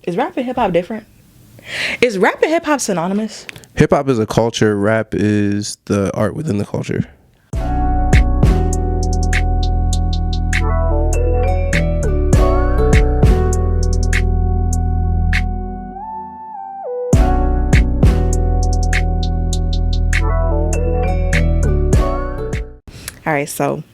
Is rap and hip hop different? Is rap and hip hop synonymous? Hip hop is a culture. Rap is the art within the culture. All right, so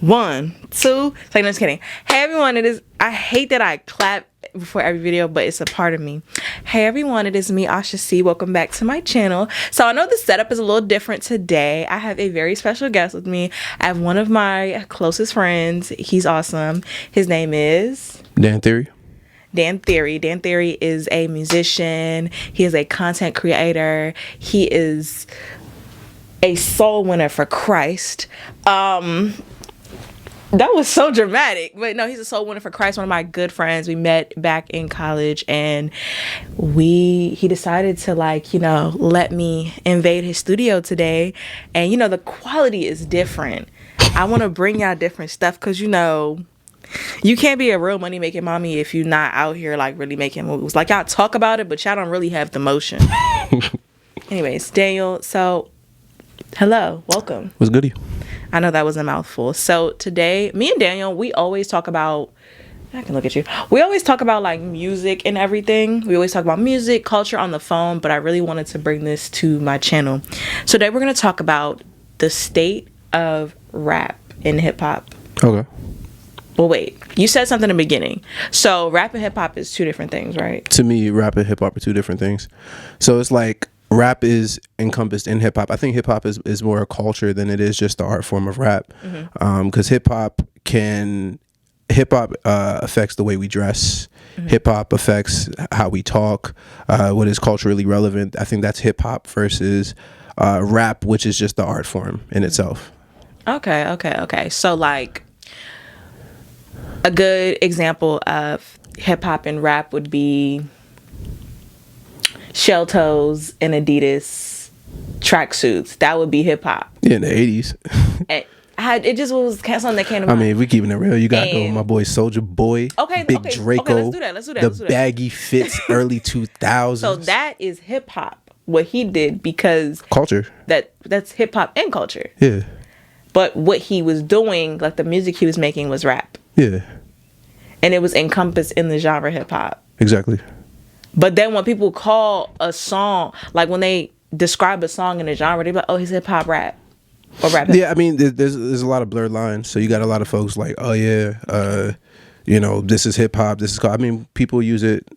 1, 2. Like, no, just kidding. Hey everyone, I hate that I clap before every video, but it's a part of me. Hey everyone, it is me, Asha C. Welcome back to my channel. So I know the setup is a little different today. I have a very special guest with me. I have one of my closest friends. He's awesome. His name is Dan.Theory. Dan.Theory. Dan.Theory is a musician. He is a content creator. He is a soul winner for Christ. That was so dramatic, but no, he's a soul winner for Christ. One of my good friends. We met back in college, and he decided to, like, you know, let me invade his studio today. And you know, the quality is different. I want to bring y'all different stuff because, you know, you can't be a real money making mommy if you're not out here like really making moves. Like, y'all talk about it, but y'all don't really have the motion. Anyways, Daniel, so hello, welcome. What's goody? I know that was a mouthful. So today, me and Daniel, we always talk about, I can look at you. We always talk about like music and everything. We always talk about music, culture on the phone, but I really wanted to bring this to my channel. So today we're going to talk about the state of rap and hip hop. Okay. Well, wait, you said something in the beginning. So rap and hip hop is two different things, right? To me, rap and hip hop are two different things. So it's like, rap is encompassed in hip hop. I think hip hop is more a culture than it is just the art form of rap. Because hip hop affects the way we dress. Hip hop affects how we talk, what is culturally relevant. I think that's hip hop versus rap, which is just the art form in itself. Okay. So like a good example of hip hop and rap would be shell toes and Adidas tracksuits. That would be hip hop. Yeah, in the 80s. It just was something that came to mind. I mean, if we keeping it real, you gotta go with my boy Soulja Boy. Big Draco. Okay, let's do that. Let's do that. Baggy fits, early 2000s. So that is hip hop. What he did, because culture. That's hip hop and culture. Yeah. But what he was doing, like the music he was making, was rap. Yeah. And it was encompassed in the genre hip hop. Exactly. But then when people call a song, like when they describe a song in a genre, they're like, oh, he's hip hop rap or rap. Yeah, I mean, there's a lot of blurred lines. So you got a lot of folks like, oh yeah, you know, this is hip hop. This is called. I mean, people use it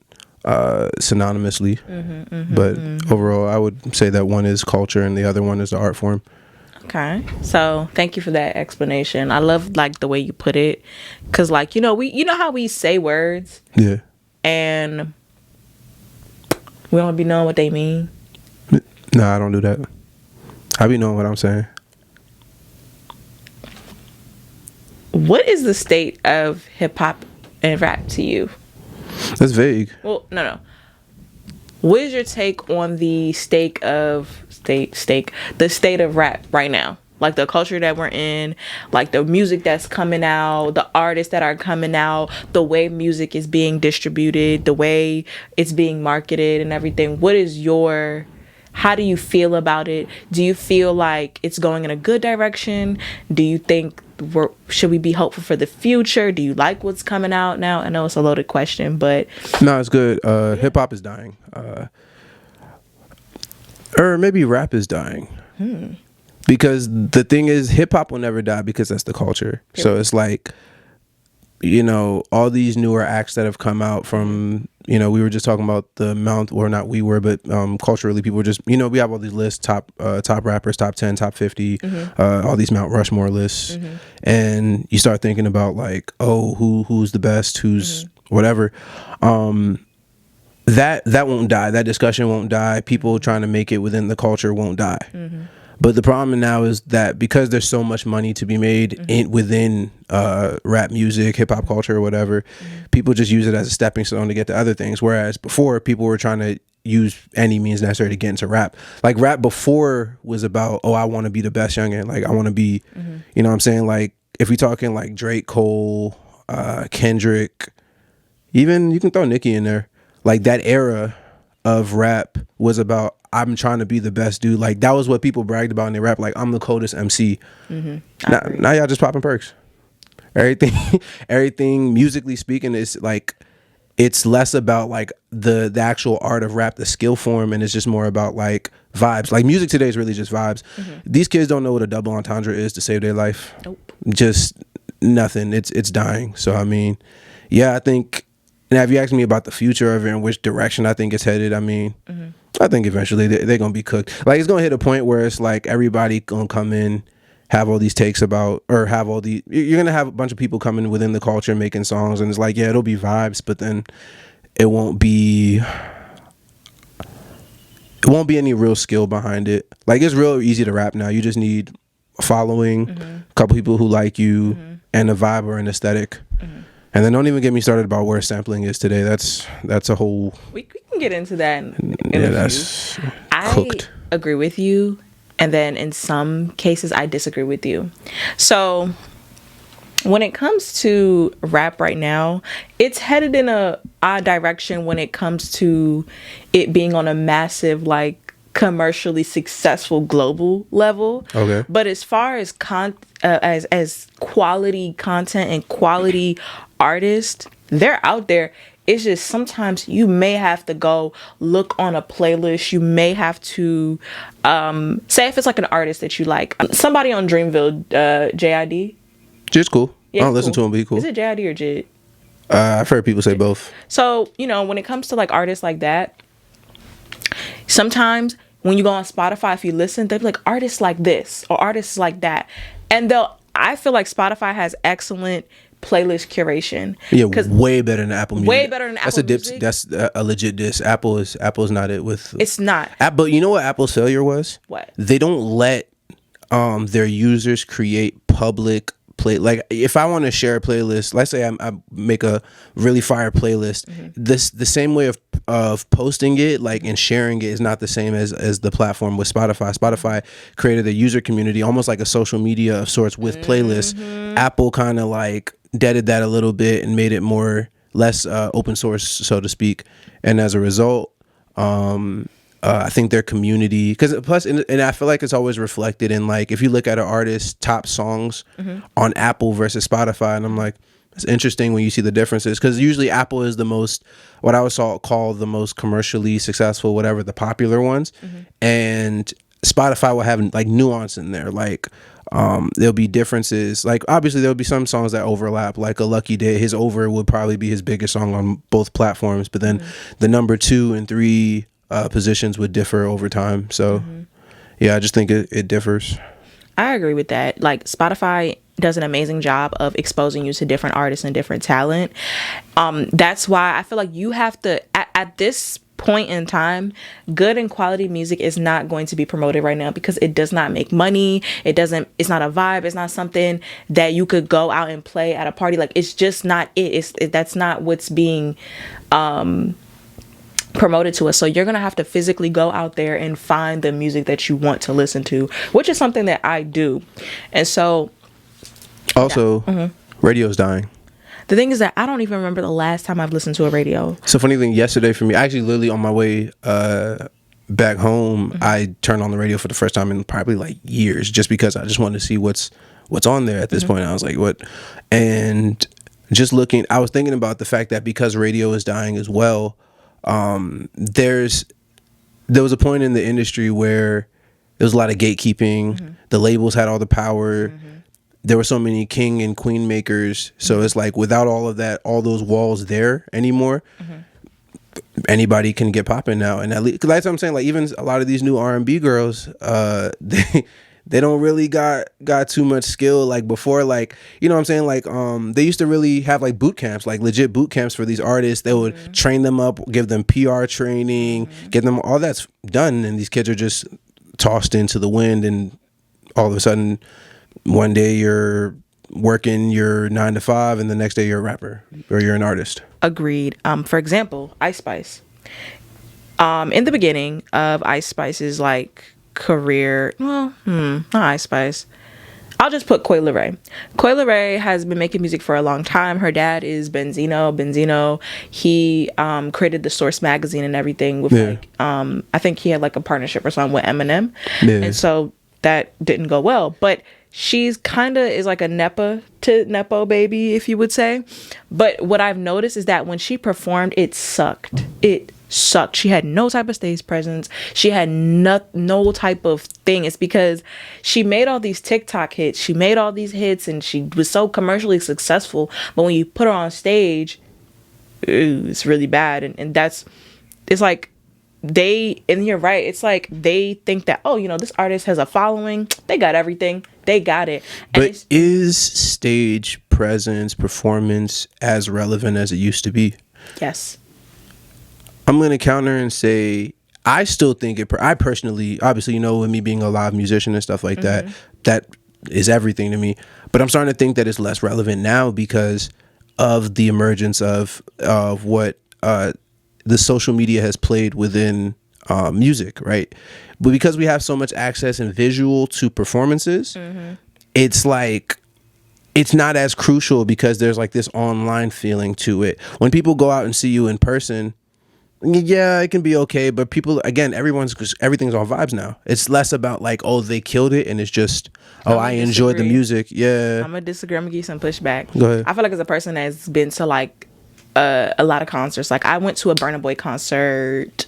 synonymously, but overall, I would say that one is culture and the other one is the art form. Okay, so thank you for that explanation. I love like the way you put it, because like, you know how we say words, yeah, and we don't be knowing what they mean. No, I don't do that. I be knowing what I'm saying. What is the state of hip hop and rap to you? That's vague. Well, no. What is your take on the state of rap right now? Like the culture that we're in, like the music that's coming out, the artists that are coming out, the way music is being distributed, the way it's being marketed and everything. How do you feel about it? Do you feel like it's going in a good direction? Do you think should we be hopeful for the future? Do you like what's coming out now? I know it's a loaded question, but no, it's good. Hip hop is dying, or maybe rap is dying. Because the thing is, hip hop will never die because that's the culture. So it's like, you know, all these newer acts that have come out from, you know, we were just talking about the amount, or not we were, but culturally people were just, you know, we have all these lists, top rappers, top 10, top 50, all these Mount Rushmore lists. And you start thinking about like, oh, who's the best, who's whatever. That won't die. That discussion won't die. People trying to make it within the culture won't die. But the problem now is that because there's so much money to be made within rap music, hip hop culture, or whatever, people just use it as a stepping stone to get to other things. Whereas before, people were trying to use any means necessary to get into rap. Like rap before was about, oh, I want to be the best youngin'. Like I want to be, you know what I'm saying? Like if we talking like Drake, Cole, Kendrick, even you can throw Nicki in there. like that era of rap was about I'm trying to be the best dude. Like that was what people bragged about in their rap. Like I'm the coldest MC. Now y'all just popping perks. Everything, everything musically speaking is like, it's less about like the actual art of rap, the skill form, and it's just more about like vibes. Like music today is really just vibes. These kids don't know what a double entendre is to save their life. Nope. Just nothing. It's dying. So I mean, yeah, I think. Now, if you ask me about the future of it and which direction I think it's headed, I mean, I think eventually they're gonna be cooked. Like it's gonna hit a point where it's like everybody gonna come in, have all these takes about, or have all the, you're gonna have a bunch of people coming within the culture making songs, and it's like, yeah, it'll be vibes, but then it won't be any real skill behind it. Like it's real easy to rap now. You just need a following, a couple people who like you, and a vibe or an aesthetic. And then don't even get me started about where sampling is today. That's a whole. We can get into that in Yeah, a that's few. cooked. I agree with you, and then in some cases I disagree with you. So when it comes to rap right now, it's headed in a odd direction when it comes to it being on a massive, like, commercially successful global level. Okay. But as far as as quality content and quality artists, they're out there. It's just sometimes you may have to go look on a playlist. You may have to say if it's like an artist that you like. Somebody on Dreamville, JID. Just cool. Yeah, I don't listen cool. to him, but he cool. Is it JID or Jid? I've heard people say both. So, you know, when it comes to like artists like that, sometimes when you go on Spotify, if you listen, they'll be like artists like this or artists like that. And I feel like Spotify has excellent playlist curation. Yeah, way better than Apple Music. Way better than Apple Music. That's a legit diss. Apple's not it with. It's not. But you know what Apple's failure was? What? They don't let their users create public like if I want to share a playlist, let's say I make a really fire playlist, the same way of posting it like and sharing it is not the same as the platform with Spotify created a user community, almost like a social media of sorts with playlists. Apple kind of like deaded that a little bit and made it less open source, so to speak, and as a result I think their community, because plus, and I feel like it's always reflected in like if you look at an artist's top songs on Apple versus Spotify, and I'm like, it's interesting when you see the differences, because usually Apple is the most, what I would call the most commercially successful, whatever, the popular ones, and Spotify will have like nuance in there, like there'll be differences, like obviously there'll be some songs that overlap, like A Lucky Day, his Over would probably be his biggest song on both platforms, but then the number 2 and 3 positions would differ over time. So yeah, I just think it differs. I agree with that. Like Spotify does an amazing job of exposing you to different artists and different talent. That's why I feel like you have to, at this point in time, good and quality music is not going to be promoted right now because it does not make money. It's not a vibe. It's not something that you could go out and play at a party. Like it's just not it. That's not what's being promoted to us. So you're gonna have to physically go out there and find the music that you want to listen to, which is something that I do. And so also radio's dying. The thing is that I don't even remember the last time I've listened to a radio. So funny thing, yesterday for me, actually literally on my way back home, I turned on the radio for the first time in probably like years, just because I just wanted to see what's on there at this point. I was like, what? And just looking, I was thinking about the fact that because radio is dying as well, there was a point in the industry where there was a lot of gatekeeping. The labels had all the power. There were so many king and queen makers. So it's like without all of that, all those walls there anymore, anybody can get popping now. And at least, cause that's what I'm saying. Like even a lot of these new R&B girls, they don't really got too much skill like before. Like, you know what I'm saying? Like, they used to really have like boot camps, like legit boot camps for these artists. They would train them up, give them PR training, get them, all that's done. And these kids are just tossed into the wind. And all of a sudden, one day you're working your 9 to 5 and the next day you're a rapper or you're an artist. Agreed. For example, Ice Spice. In the beginning of Ice Spice's like career, well, not Ice Spice. I'll just put Coi Leray. Coi Leray has been making music for a long time. Her dad is Benzino. He created the Source magazine and everything with like I think he had like a partnership or something with Eminem. Yeah. And so that didn't go well. But she's kind of is like a Nepo baby, if you would say. But what I've noticed is that when she performed, it sucked. It sucked. She had no type of stage presence. She had no type of thing. It's because she made all these TikTok hits. She made all these hits and she was so commercially successful. But when you put her on stage, it's really bad. And it's like and you're right. It's like they think that, oh, this artist has a following. They got everything. They got it. And but is stage presence, performance as relevant as it used to be? Yes. I'm going to counter and say I still think I personally, obviously, with me being a live musician and stuff like that is everything to me. But I'm starting to think that it's less relevant now because of the emergence of what the social media has played within music, right? But because we have so much access and visual to performances, it's like it's not as crucial because there's like this online feeling to it. When people go out and see you in person, yeah, it can be okay, but people, again, everything's on vibes now. It's less about like, oh, they killed it, and it's just, I enjoyed the music. Yeah, I'm gonna disagree. I'm gonna give you some pushback. Go ahead. I feel like as a person that's been to like a lot of concerts, like I went to a Burna Boy concert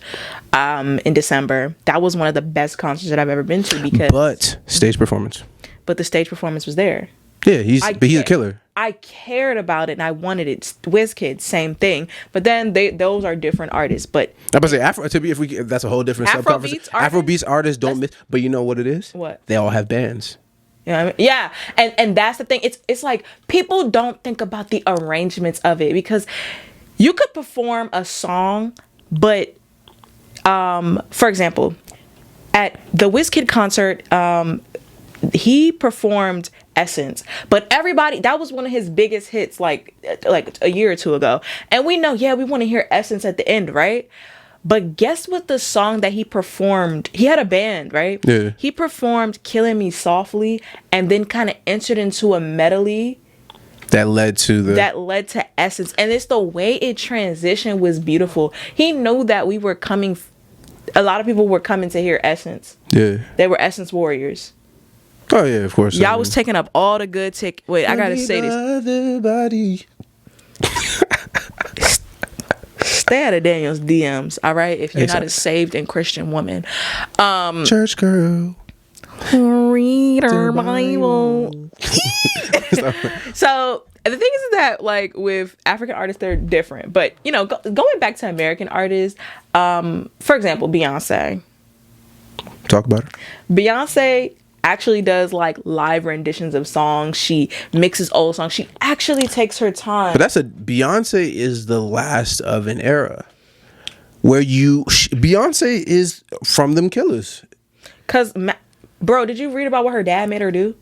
in December. That was one of the best concerts that I've ever been to but stage performance. But the stage performance was there. Yeah, he's a killer. I cared about it and I wanted it. WizKid, same thing. But then those are different artists. But I'm about to say that's a whole different subconference. Afrobeats artists don't miss. But you know what it is? What? They all have bands. You know what I mean? Yeah, and that's the thing. It's like people don't think about the arrangements of it because you could perform a song, but for example, at the WizKid concert, he performed Essence, but that was one of his biggest hits like a year or two ago, and we know, we want to hear Essence at the end, right? But guess what, the song that he performed, he had a band, right? Yeah. He performed Killing Me Softly and then kind of entered into a medley that led to Essence, and it's the way it transitioned was beautiful. He knew that a lot of people were coming to hear Essence. Yeah, they were Essence warriors. Oh yeah, of course. Y'all was taking up all the good Wait, I gotta say this. Everybody. Stay out of Daniel's DMs, all right? If you're not a saved and Christian woman. Church girl. Read her Bible. So the thing is that like with African artists, they're different. But going back to American artists, for example, Beyonce. Talk about her. Beyonce actually does like live renditions of songs. She mixes old songs. She actually takes her time. But Beyonce is the last of an era where Beyonce is from them killers. Cause bro, did you read about what her dad made her do?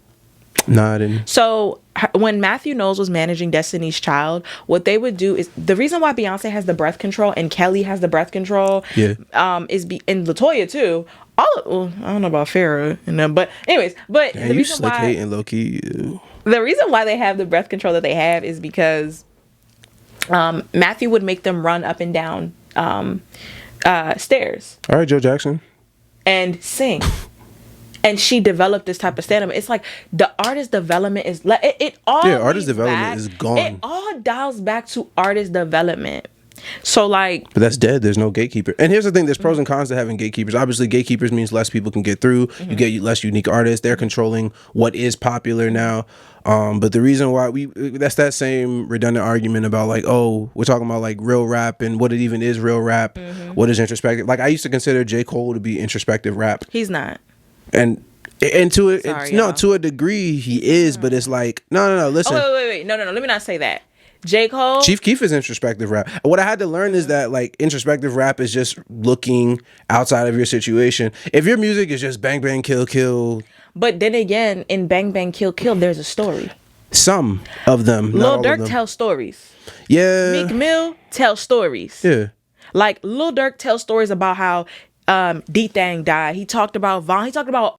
No, I didn't. So when Matthew Knowles was managing Destiny's Child, what they would do is the reason why Beyonce has the breath control and Kelly has the breath control, and Latoya too. I don't know about Farrah and them, but anyways, the reason why hating low key. The reason why they have the breath control that they have is because Matthew would make them run up and down stairs. All right, Joe Jackson. And sing. And she developed this type of stand-up. It's like the artist development is artist development is gone. It all dials back to artist development. So like, but that's dead. There's no gatekeeper. And here's the thing: there's pros and cons to having gatekeepers. Obviously, gatekeepers means less people can get through. You get less unique artists. They're controlling what is popular now. But the reason why that's that same redundant argument about like, oh, we're talking about like real rap and what it even is real rap. What is introspective? Like I used to consider J. Cole to be introspective rap. He's not. And to a degree he is, but it's like no. Listen. Oh, wait. No. Let me not say that. J. Cole. Chief Keef is introspective rap. What I had to learn is that like introspective rap is just looking outside of your situation. If your music is just bang bang kill kill. But then again, in Bang Bang Kill Kill, there's a story. Some of them. Lil Durk tells stories. Yeah. Meek Mill tells stories. Yeah. Like Lil Durk tells stories about how D-Thang died. He talked about Vaughn. He talked about